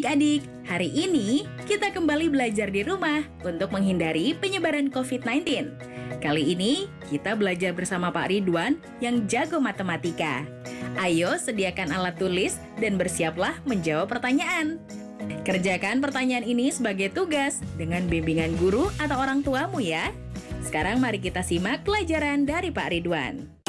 adik-adik, hari ini kita kembali belajar di rumah untuk menghindari penyebaran COVID-19. Kali ini kita belajar bersama Pak Ridwan yang jago matematika. Ayo sediakan alat tulis dan bersiaplah menjawab pertanyaan. Kerjakan pertanyaan ini sebagai tugas dengan bimbingan guru atau orang tuamu ya. Sekarang mari kita simak pelajaran dari Pak Ridwan.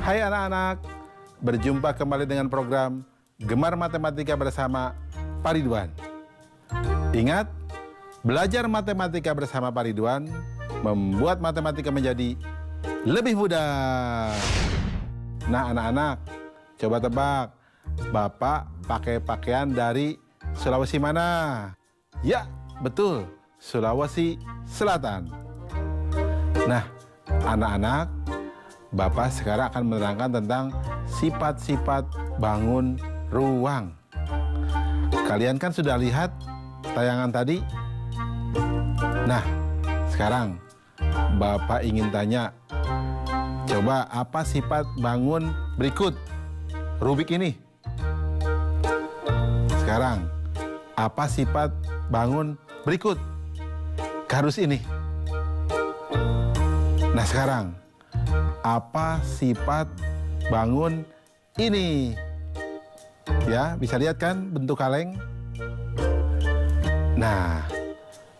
Hai anak-anak, berjumpa kembali dengan program Gemar Matematika bersama Pak Ridwan. Ingat, belajar matematika bersama Pak Ridwan membuat matematika menjadi lebih mudah. Nah anak-anak, coba tebak, Bapak pakai pakaian dari Sulawesi mana? Ya, betul, Sulawesi Selatan. Nah, anak-anak, Bapak sekarang akan menerangkan tentang sifat-sifat bangun ruang. Kalian kan sudah lihat tayangan tadi? Nah, sekarang Bapak ingin tanya, coba apa sifat bangun berikut Rubik ini? Sekarang, apa sifat bangun berikut kardus ini? Nah, sekarang apa sifat bangun ini? Ya, bisa lihat kan bentuk kaleng? Nah,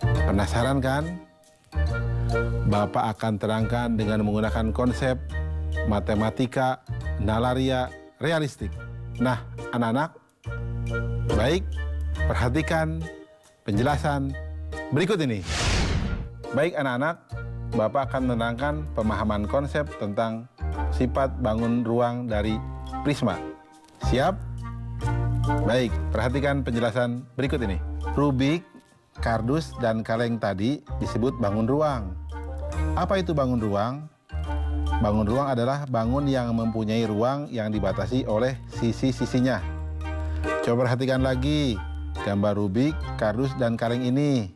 penasaran kan? Bapak akan terangkan dengan menggunakan konsep matematika nalaria realistik. Nah, anak-anak, baik, perhatikan penjelasan berikut ini. Baik anak-anak, Bapak akan menerangkan pemahaman konsep tentang sifat bangun ruang dari prisma. Siap? Baik, perhatikan penjelasan berikut ini. Rubik, kardus, dan kaleng tadi disebut bangun ruang. Apa itu bangun ruang? Bangun ruang adalah bangun yang mempunyai ruang yang dibatasi oleh sisi-sisinya. Coba perhatikan lagi gambar Rubik, kardus, dan kaleng ini.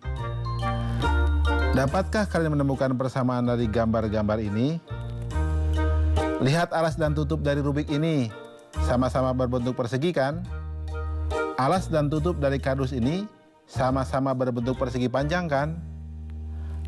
Dapatkah kalian menemukan persamaan dari gambar-gambar ini? Lihat alas dan tutup dari Rubik ini. Sama-sama berbentuk persegi kan? Alas dan tutup dari kardus ini sama-sama berbentuk persegi panjang kan?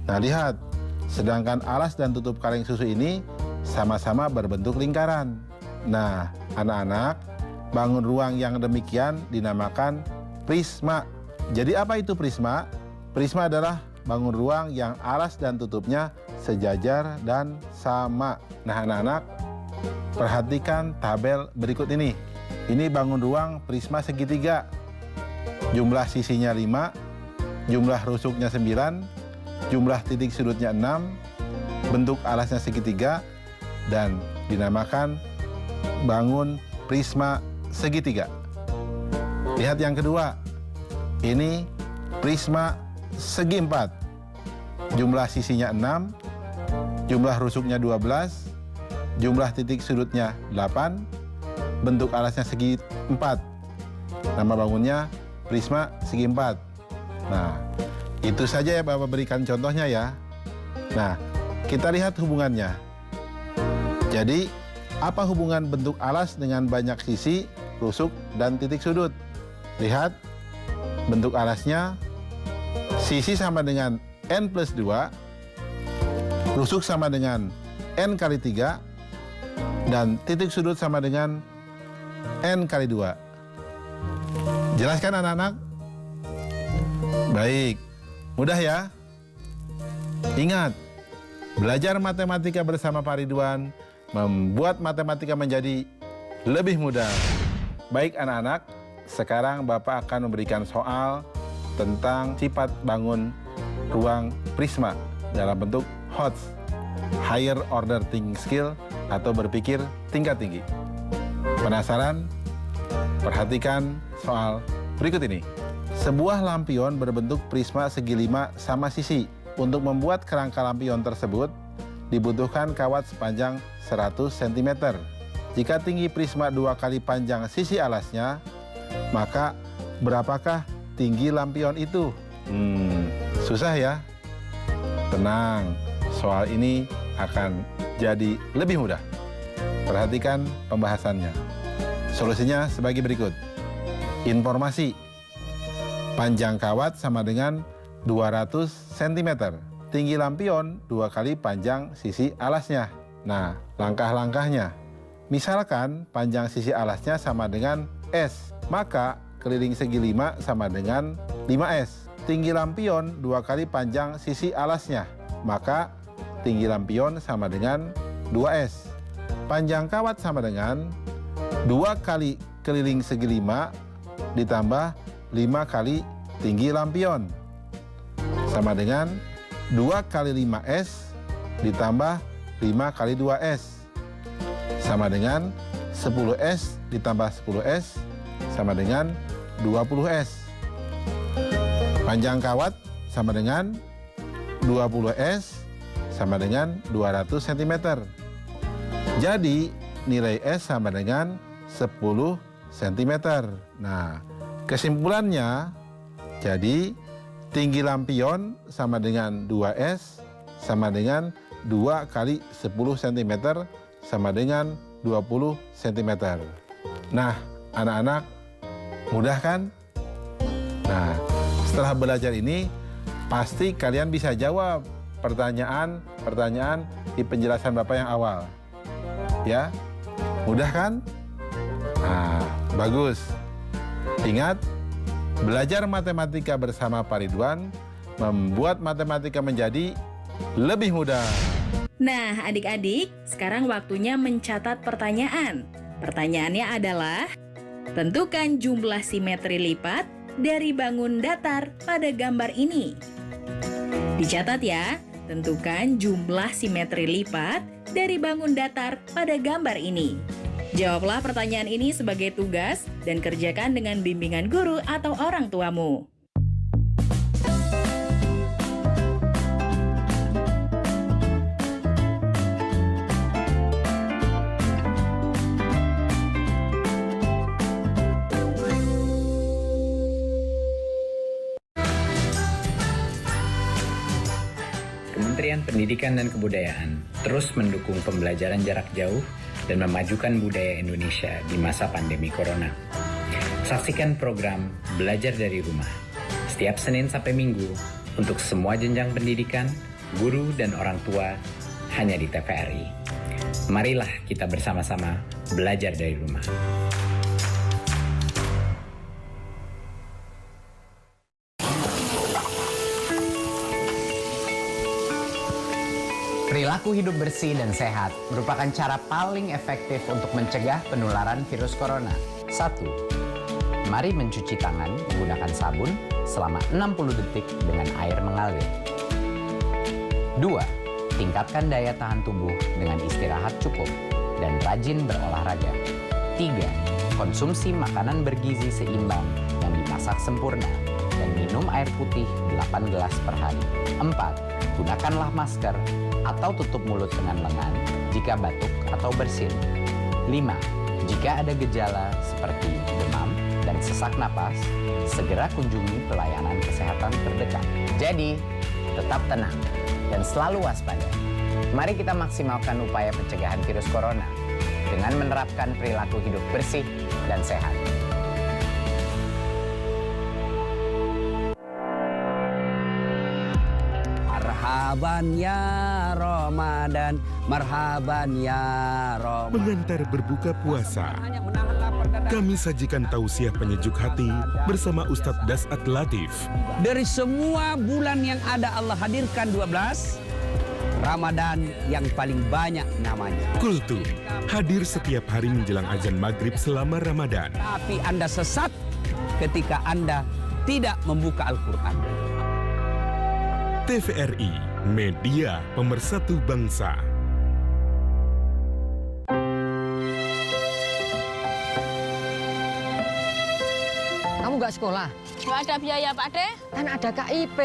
Nah lihat, sedangkan alas dan tutup kaleng susu ini sama-sama berbentuk lingkaran. Nah anak-anak, bangun ruang yang demikian dinamakan prisma. Jadi apa itu prisma? Prisma adalah bangun ruang yang alas dan tutupnya sejajar dan sama. Nah anak-anak, perhatikan tabel berikut ini. Ini bangun ruang prisma segitiga. Jumlah sisinya 5, jumlah rusuknya 9, jumlah titik sudutnya 6, bentuk alasnya segitiga, dan dinamakan bangun prisma segitiga. Lihat yang kedua, ini prisma segi 4. Jumlah sisinya 6, jumlah rusuknya 12, jumlah titik sudutnya 8, bentuk alasnya segi 4. Nama bangunnya prisma segi 4. Nah, itu saja ya Bapak berikan contohnya ya. Nah, kita lihat hubungannya. Jadi, apa hubungan bentuk alas dengan banyak sisi, rusuk, dan titik sudut? Lihat, bentuk alasnya sisi sama dengan N plus 2, rusuk sama dengan N kali 3, dan titik sudut sama dengan N kali 2. Jelaskan anak-anak? Baik, mudah ya? Ingat, belajar matematika bersama Pak Ridwan membuat matematika menjadi lebih mudah. Baik anak-anak, sekarang Bapak akan memberikan soal tentang sifat bangun ruang prisma dalam bentuk HOTS, Higher Order Thinking Skill, atau berpikir tingkat tinggi. Penasaran? Perhatikan soal berikut ini. Sebuah lampion berbentuk prisma segi 5 sama sisi. Untuk membuat kerangka lampion tersebut, dibutuhkan kawat sepanjang 100 cm. Jika tinggi prisma 2 kali panjang sisi alasnya, maka berapakah tinggi lampion itu? Susah ya? Tenang, soal ini akan jadi lebih mudah. Perhatikan pembahasannya. Solusinya sebagai berikut. Informasi. Panjang kawat sama dengan 200 cm. Tinggi lampion 2 kali panjang sisi alasnya. Nah, langkah-langkahnya. Misalkan panjang sisi alasnya sama dengan S, maka keliling segi 5 sama dengan 5S. Tinggi lampion 2 kali panjang sisi alasnya, maka tinggi lampion sama dengan 2S. Panjang kawat sama dengan 2 kali keliling segi 5 ditambah 5 kali tinggi lampion, sama dengan 2 kali 5S ditambah 5 kali 2S, sama dengan 10S ditambah 10S, sama dengan 20S. Panjang kawat sama dengan 20S sama dengan 200 cm. Jadi nilai S sama dengan 10 cm. Nah, kesimpulannya, jadi tinggi lampion sama dengan 2S sama dengan 2 kali 10 cm sama dengan 20 cm. Nah, anak-anak, mudah kan? Nah, setelah belajar ini, pasti kalian bisa jawab pertanyaan-pertanyaan di penjelasan Bapak yang awal. Ya, mudah kan? Nah, bagus. Ingat, belajar matematika bersama Pak Ridwan membuat matematika menjadi lebih mudah. Nah, adik-adik, sekarang waktunya mencatat pertanyaan. Pertanyaannya adalah, tentukan jumlah simetri lipat dari bangun datar pada gambar ini. Dicatat ya, tentukan jumlah simetri lipat dari bangun datar pada gambar ini. Jawablah pertanyaan ini sebagai tugas dan kerjakan dengan bimbingan guru atau orang tuamu. Kementerian Pendidikan dan Kebudayaan terus mendukung pembelajaran jarak jauh dan memajukan budaya Indonesia di masa pandemi Corona. Saksikan program Belajar dari Rumah setiap Senin sampai Minggu untuk semua jenjang pendidikan, guru, dan orang tua hanya di TVRI. Marilah kita bersama-sama belajar dari rumah. Perilaku hidup bersih dan sehat merupakan cara paling efektif untuk mencegah penularan virus corona. 1. Mari mencuci tangan menggunakan sabun selama 60 detik dengan air mengalir. 2. Tingkatkan daya tahan tubuh dengan istirahat cukup dan rajin berolahraga. 3. Konsumsi makanan bergizi seimbang yang dimasak sempurna dan minum air putih 8 gelas per hari. 4. Gunakanlah masker atau tutup mulut dengan lengan jika batuk atau bersin. 5. Jika ada gejala seperti demam dan sesak napas, segera kunjungi pelayanan kesehatan terdekat. Jadi, tetap tenang dan selalu waspada. Mari kita maksimalkan upaya pencegahan virus corona dengan menerapkan perilaku hidup bersih dan sehat. Marhaban ya Ramadan, marhaban ya Ramadan. Mengantar berbuka puasa, kami sajikan tausiah penyejuk hati bersama Ustadz Dasat Latif. Dari semua bulan yang ada Allah hadirkan 12, Ramadan yang paling banyak namanya. Kultum hadir setiap hari menjelang azan maghrib selama Ramadan. Tapi Anda sesat ketika Anda tidak membuka Al-Quran. TVRI, media pemersatu bangsa. Kamu nggak sekolah? Nggak ada biaya, Pak De. Kan ada KIP.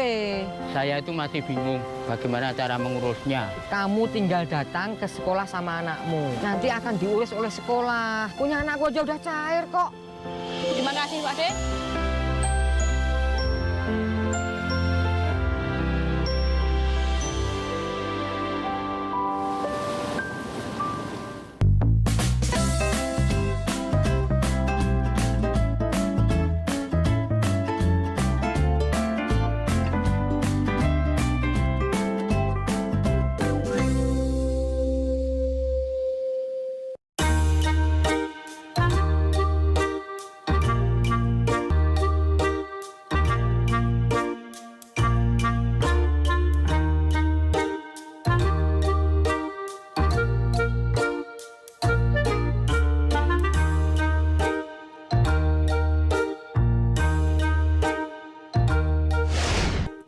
Saya itu masih bingung bagaimana cara mengurusnya. Kamu tinggal datang ke sekolah sama anakmu. Nanti akan diurus oleh sekolah. Punya anakku aja udah cair kok. Terima kasih, Pak De.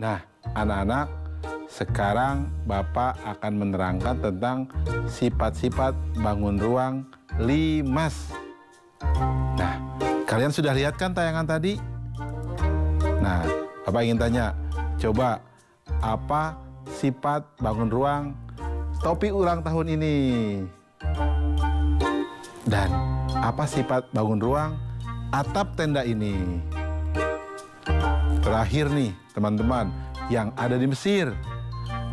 Nah, anak-anak, sekarang Bapak akan menerangkan tentang sifat-sifat bangun ruang limas. Nah, kalian sudah lihat kan tayangan tadi? Nah, Bapak ingin tanya, coba apa sifat bangun ruang topi ulang tahun ini? Dan apa sifat bangun ruang atap tenda ini? Terakhir nih, teman-teman yang ada di Mesir.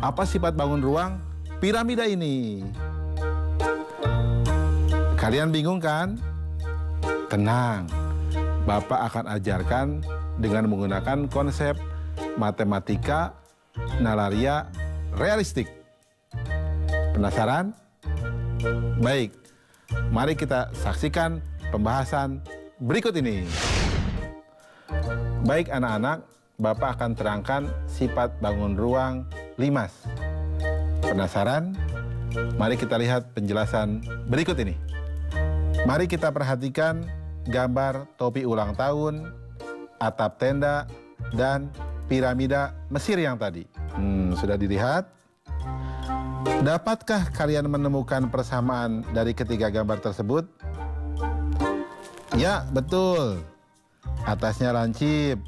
Apa sifat bangun ruang piramida ini? Kalian bingung kan? Tenang, Bapak akan ajarkan dengan menggunakan konsep matematika nalaria realistik. Penasaran? Baik, mari kita saksikan pembahasan berikut ini. Baik anak-anak, Bapak akan terangkan sifat bangun ruang limas. Penasaran? Mari kita lihat penjelasan berikut ini. Mari kita perhatikan gambar topi ulang tahun, atap tenda, dan piramida Mesir yang tadi. Sudah dilihat? Dapatkah kalian menemukan persamaan dari ketiga gambar tersebut? Ya, betul. Atasnya lancip.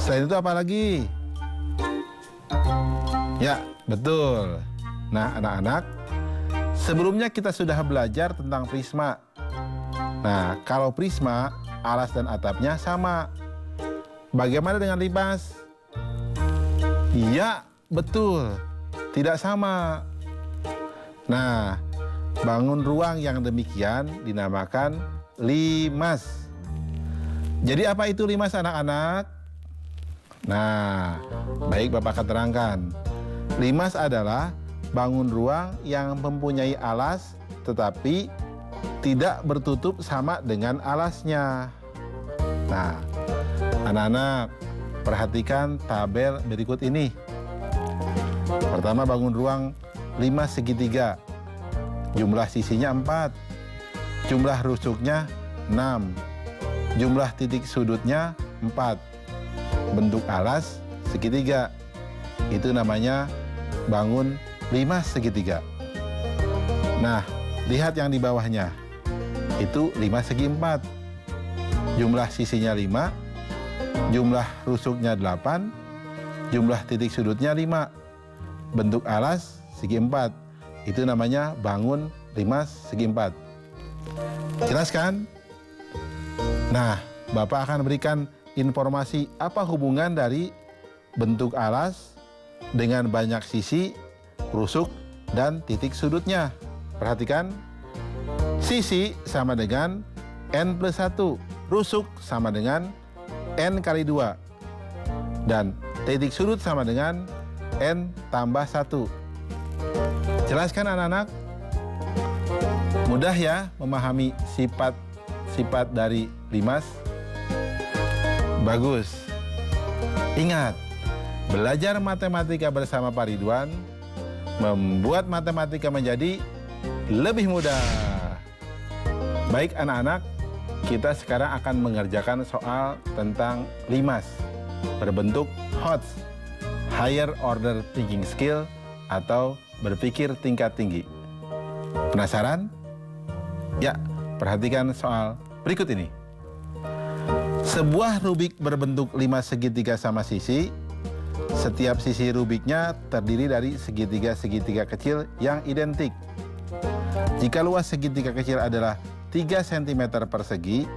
Selain itu apa lagi? Ya, betul. Nah, anak-anak, sebelumnya kita sudah belajar tentang prisma. Nah, kalau prisma, alas dan atapnya sama. Bagaimana dengan limas? Ya, betul. Tidak sama. Nah, bangun ruang yang demikian dinamakan limas. Jadi apa itu limas anak-anak? Nah, baik Bapak akan terangkan. Limas adalah bangun ruang yang mempunyai alas tetapi tidak bertutup sama dengan alasnya. Nah, anak-anak, perhatikan tabel berikut ini. Pertama, bangun ruang limas segitiga. Jumlah sisinya 4. Jumlah rusuknya 6. Jumlah titik sudutnya 4. Bentuk alas segitiga. Itu namanya bangun limas segitiga. Nah, lihat yang di bawahnya. Itu limas segi 4. Jumlah sisinya 5. Jumlah rusuknya 8. Jumlah titik sudutnya 5. Bentuk alas segi 4. Itu namanya bangun limas segi 4. Jelas kan? Nah, Bapak akan berikan informasi apa hubungan dari bentuk alas dengan banyak sisi, rusuk, dan titik sudutnya. Perhatikan, sisi sama dengan N+1, rusuk sama dengan N kali 2, dan titik sudut sama dengan N+1. Jelaskan anak-anak? Mudah ya memahami sifat dari limas? Bagus. Ingat, belajar matematika bersama Pak Ridwan membuat matematika menjadi lebih mudah. Baik anak-anak, kita sekarang akan mengerjakan soal tentang limas berbentuk HOTS, Higher Order Thinking Skill, atau berpikir tingkat tinggi. Penasaran? Ya, perhatikan soal berikut ini. Sebuah rubik berbentuk 5 segitiga sama sisi. Setiap sisi rubiknya terdiri dari segitiga-segitiga kecil yang identik. Jika luas segitiga kecil adalah 3 cm persegi,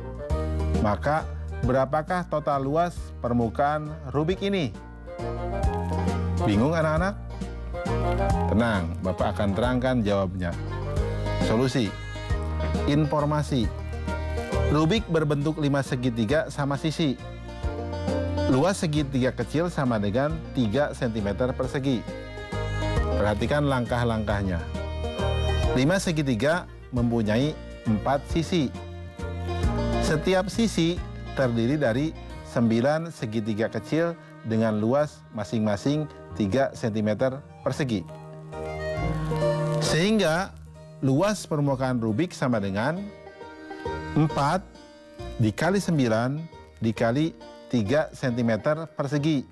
maka berapakah total luas permukaan rubik ini? Bingung anak-anak? Tenang, Bapak akan terangkan jawabnya. Solusi. Informasi. Rubik berbentuk 5 segitiga sama sisi. Luas segitiga kecil sama dengan 3 cm persegi. Perhatikan langkah-langkahnya. 5 segitiga mempunyai 4 sisi. Setiap sisi terdiri dari 9 segitiga kecil dengan luas masing-masing 3 cm persegi. Sehingga luas permukaan rubik sama dengan 4 dikali 9 dikali 3 cm persegi.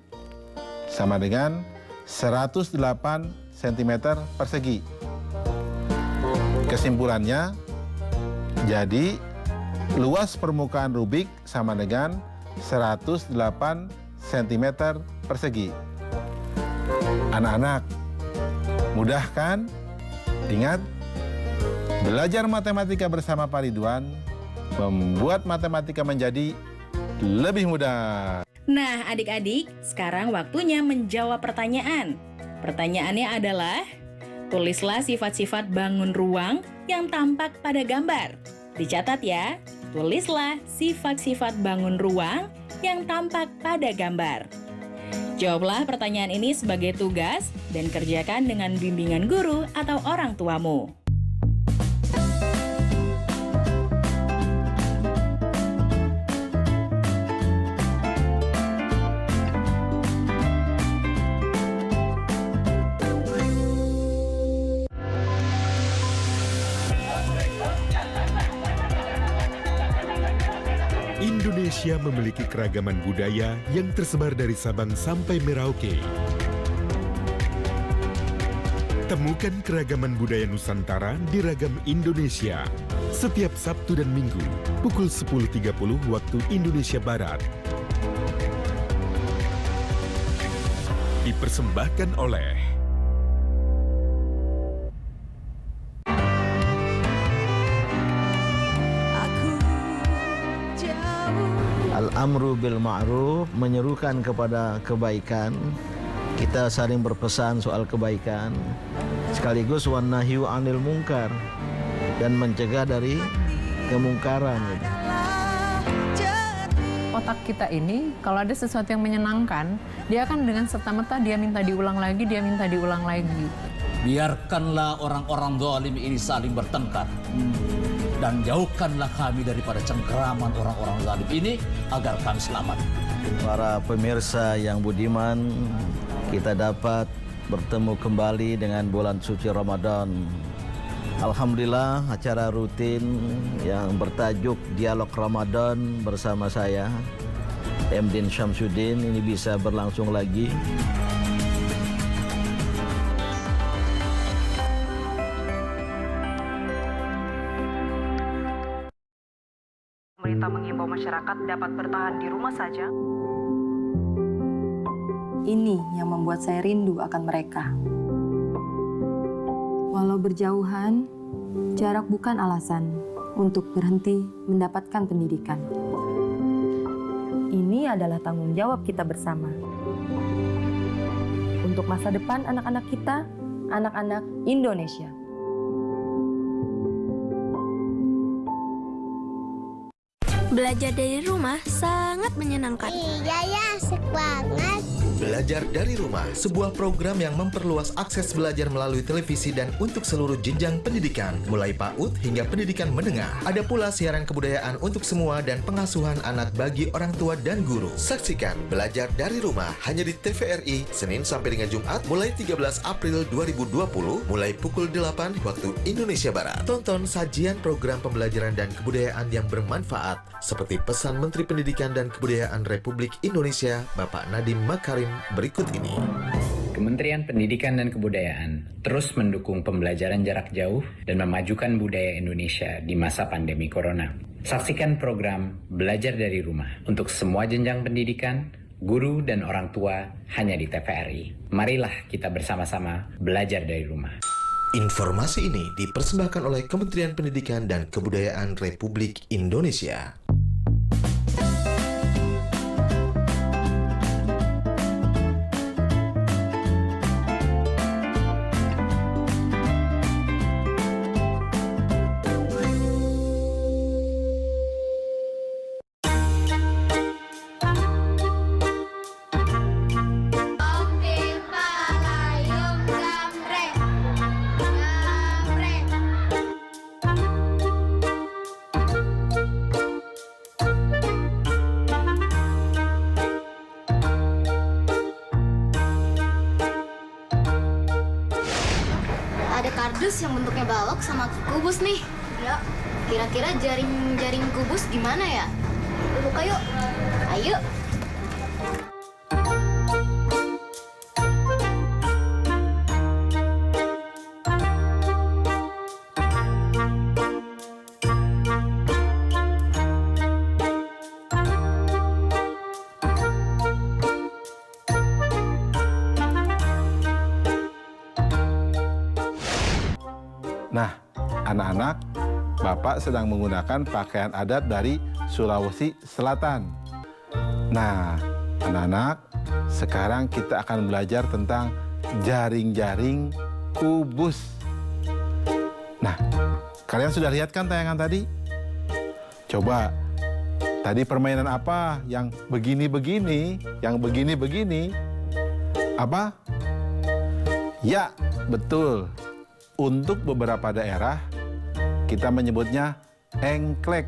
Sama dengan 108 cm persegi. Kesimpulannya, jadi luas permukaan rubik sama dengan 108 cm persegi. Anak-anak, mudah kan? Ingat, belajar matematika bersama Pak Ridwan membuat matematika menjadi lebih mudah. Nah, adik-adik, sekarang waktunya menjawab pertanyaan. Pertanyaannya adalah, tulislah sifat-sifat bangun ruang yang tampak pada gambar. Dicatat ya, tulislah sifat-sifat bangun ruang yang tampak pada gambar. Jawablah pertanyaan ini sebagai tugas dan kerjakan dengan bimbingan guru atau orang tuamu. Indonesia memiliki keragaman budaya yang tersebar dari Sabang sampai Merauke. Temukan keragaman budaya Nusantara di Ragam Indonesia setiap Sabtu dan Minggu pukul 10.30 waktu Indonesia Barat. Dipersembahkan oleh Al-amru bil ma'ruf, menyerukan kepada kebaikan. Kita saling berpesan soal kebaikan. Sekaligus wan nahyu 'anil munkar, dan mencegah dari kemungkaran. Otak kita ini, kalau ada sesuatu yang menyenangkan, dia akan dengan serta-merta dia minta diulang lagi, dia minta diulang lagi. Biarkanlah orang-orang zalim ini saling bertengkar. Dan jauhkanlah kami daripada cengkeraman orang-orang zalim ini agar kami selamat. Para pemirsa yang budiman, kita dapat bertemu kembali dengan bulan suci Ramadan. Alhamdulillah, acara rutin yang bertajuk Dialog Ramadan bersama saya, Emdin Syamsuddin, ini bisa berlangsung lagi. Pemerintah mengimbau masyarakat dapat bertahan di rumah saja. Ini yang membuat saya rindu akan mereka. Walau berjauhan, jarak bukan alasan untuk berhenti mendapatkan pendidikan. Ini adalah tanggung jawab kita bersama. Untuk masa depan anak-anak kita, anak-anak Indonesia. Belajar dari rumah sangat menyenangkan. Iya ya, asik banget. Belajar dari Rumah, sebuah program yang memperluas akses belajar melalui televisi dan untuk seluruh jenjang pendidikan, mulai PAUD hingga pendidikan menengah. Ada pula siaran kebudayaan untuk semua dan pengasuhan anak bagi orang tua dan guru. Saksikan Belajar dari Rumah hanya di TVRI, Senin sampai dengan Jumat, mulai 13 April 2020, mulai pukul 8 waktu Indonesia Barat. Tonton sajian program pembelajaran dan kebudayaan yang bermanfaat, seperti pesan Menteri Pendidikan dan Kebudayaan Republik Indonesia, Bapak Nadiem Makarim berikut ini. Kementerian Pendidikan dan Kebudayaan terus mendukung pembelajaran jarak jauh dan memajukan budaya Indonesia di masa pandemi corona. Saksikan program Belajar dari Rumah untuk semua jenjang pendidikan, guru dan orang tua hanya di TVRI. Marilah kita bersama-sama belajar dari rumah. Informasi ini dipersembahkan oleh Kementerian Pendidikan dan Kebudayaan Republik Indonesia. Kardus yang bentuknya balok sama kubus nih. Ya. Kira-kira jaring kubus gimana ya? Buka yuk. Ayo. Nah, anak-anak, Bapak sedang menggunakan pakaian adat dari Sulawesi Selatan. Nah, anak-anak, sekarang kita akan belajar tentang jaring-jaring kubus. Nah, kalian sudah lihat kan tayangan tadi? Coba, tadi permainan apa yang begini-begini, yang begini-begini? Apa? Ya, betul. Untuk beberapa daerah, kita menyebutnya engklek.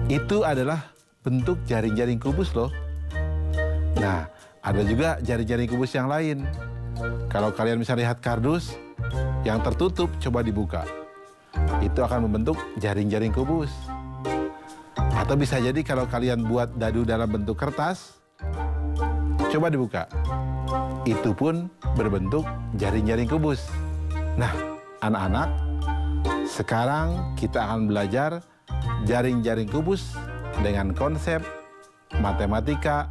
Itu adalah bentuk jaring-jaring kubus loh. Nah, ada juga jaring-jaring kubus yang lain. Kalau kalian bisa lihat kardus yang tertutup, coba dibuka. Itu akan membentuk jaring-jaring kubus. Atau bisa jadi kalau kalian buat dadu dalam bentuk kertas, coba dibuka. Itu pun berbentuk jaring-jaring kubus. Nah, anak-anak, sekarang kita akan belajar jaring-jaring kubus dengan konsep matematika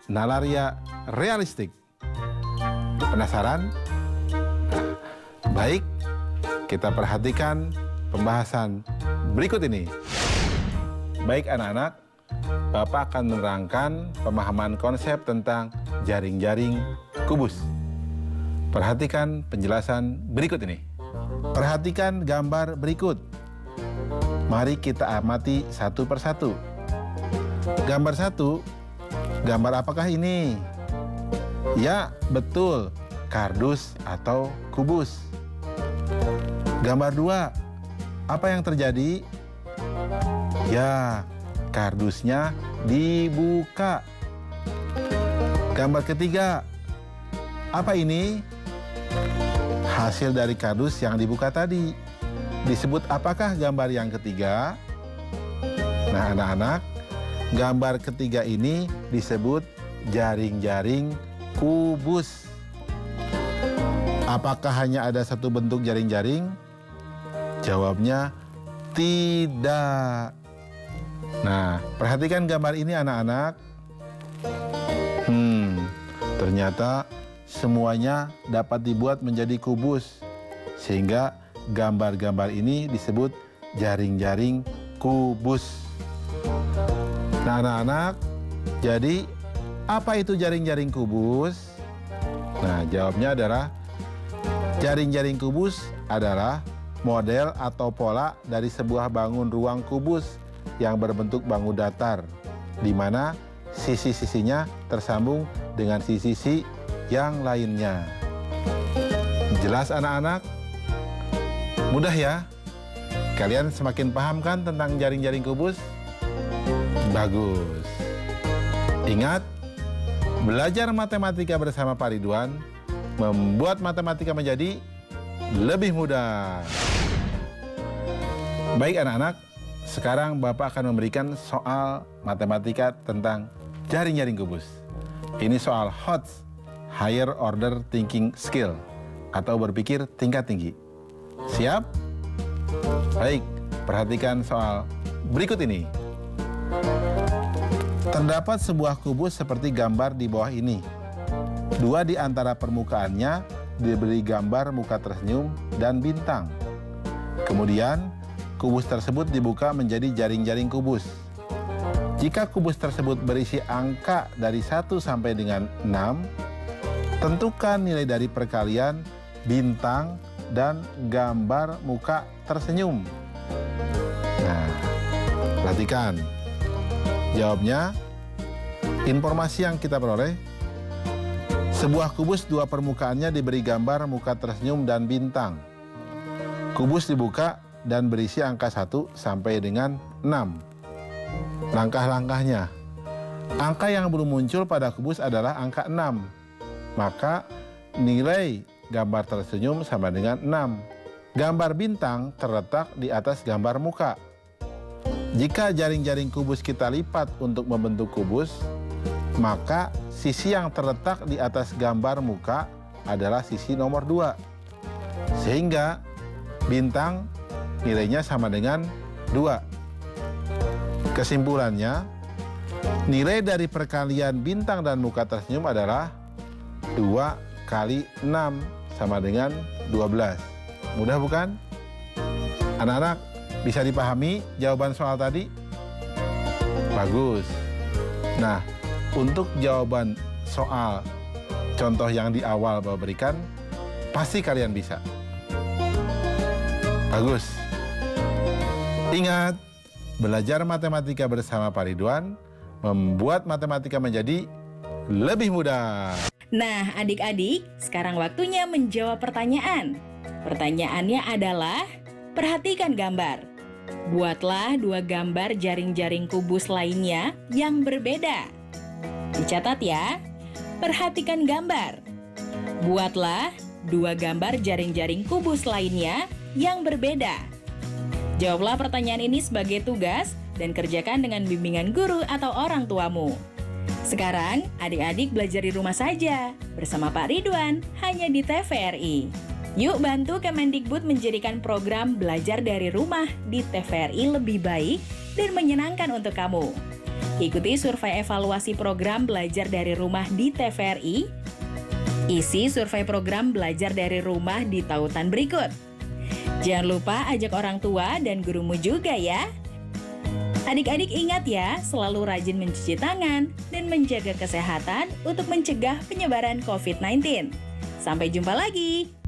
nalaria realistik. Penasaran? Nah, baik, kita perhatikan pembahasan berikut ini. Baik anak-anak, Bapak akan menerangkan pemahaman konsep tentang jaring-jaring kubus. Perhatikan penjelasan berikut ini. Perhatikan gambar berikut. Mari kita amati satu persatu. Gambar 1, gambar apakah ini? Ya, betul, kardus atau kubus. Gambar 2, apa yang terjadi? Ya, kardusnya dibuka. Gambar ketiga, apa ini? Hasil dari kardus yang dibuka tadi. Disebut apakah gambar yang ketiga? Nah, anak-anak, gambar ketiga ini disebut jaring-jaring kubus. Apakah hanya ada satu bentuk jaring-jaring? Jawabnya tidak. Nah, perhatikan gambar ini anak-anak. Ternyata semuanya dapat dibuat menjadi kubus, sehingga gambar-gambar ini disebut jaring-jaring kubus. Nah, anak-anak, jadi apa itu jaring-jaring kubus? Nah, jawabnya adalah jaring-jaring kubus adalah model atau pola dari sebuah bangun ruang kubus yang berbentuk bangun datar, di mana sisi-sisinya tersambung dengan sisi yang lainnya. Jelas anak-anak? Mudah ya? Kalian semakin paham kan tentang jaring-jaring kubus? Bagus. Ingat, belajar matematika bersama Pak Ridwan membuat matematika menjadi lebih mudah. Baik anak-anak, sekarang Bapak akan memberikan soal matematika tentang jaring-jaring kubus. Ini soal HOTS, Higher Order Thinking Skill, atau berpikir tingkat tinggi. Siap? Baik, perhatikan soal berikut ini. Terdapat sebuah kubus seperti gambar di bawah ini. Dua di antara permukaannya diberi gambar muka tersenyum dan bintang. Kemudian, kubus tersebut dibuka menjadi jaring-jaring kubus. Jika kubus tersebut berisi angka dari 1 sampai dengan 6, tentukan nilai dari perkalian bintang dan gambar muka tersenyum. Nah, perhatikan. Jawabnya, informasi yang kita peroleh, sebuah kubus dua permukaannya diberi gambar muka tersenyum dan bintang. Kubus dibuka dan berisi angka 1 sampai dengan 6. Langkah-langkahnya, angka yang belum muncul pada kubus adalah angka 6. Maka nilai gambar tersenyum sama dengan 6. Gambar bintang terletak di atas gambar muka. Jika jaring-jaring kubus kita lipat untuk membentuk kubus, maka sisi yang terletak di atas gambar muka adalah sisi nomor 2. Sehingga bintang nilainya sama dengan 2. Kesimpulannya, nilai dari perkalian bintang dan muka tersenyum adalah 2 kali 6 sama dengan 12. Mudah bukan? Anak-anak, bisa dipahami jawaban soal tadi? Bagus. Nah, untuk jawaban soal contoh yang di awal Bapak berikan, pasti kalian bisa. Bagus. Ingat, belajar matematika bersama Pak Ridwan membuat matematika menjadi lebih mudah. Nah, adik-adik, sekarang waktunya menjawab pertanyaan. Pertanyaannya adalah, perhatikan gambar. Buatlah 2 gambar jaring-jaring kubus lainnya yang berbeda. Dicatat ya, perhatikan gambar. Buatlah 2 gambar jaring-jaring kubus lainnya yang berbeda. Jawablah pertanyaan ini sebagai tugas dan kerjakan dengan bimbingan guru atau orang tuamu. Sekarang, adik-adik belajar di rumah saja bersama Pak Ridwan hanya di TVRI. Yuk bantu Kemendikbud menjadikan program belajar dari rumah di TVRI lebih baik dan menyenangkan untuk kamu. Ikuti survei evaluasi program belajar dari rumah di TVRI. Isi survei program belajar dari rumah di tautan berikut. Jangan lupa ajak orang tua dan gurumu juga ya. Adik-adik ingat ya, selalu rajin mencuci tangan dan menjaga kesehatan untuk mencegah penyebaran COVID-19. Sampai jumpa lagi.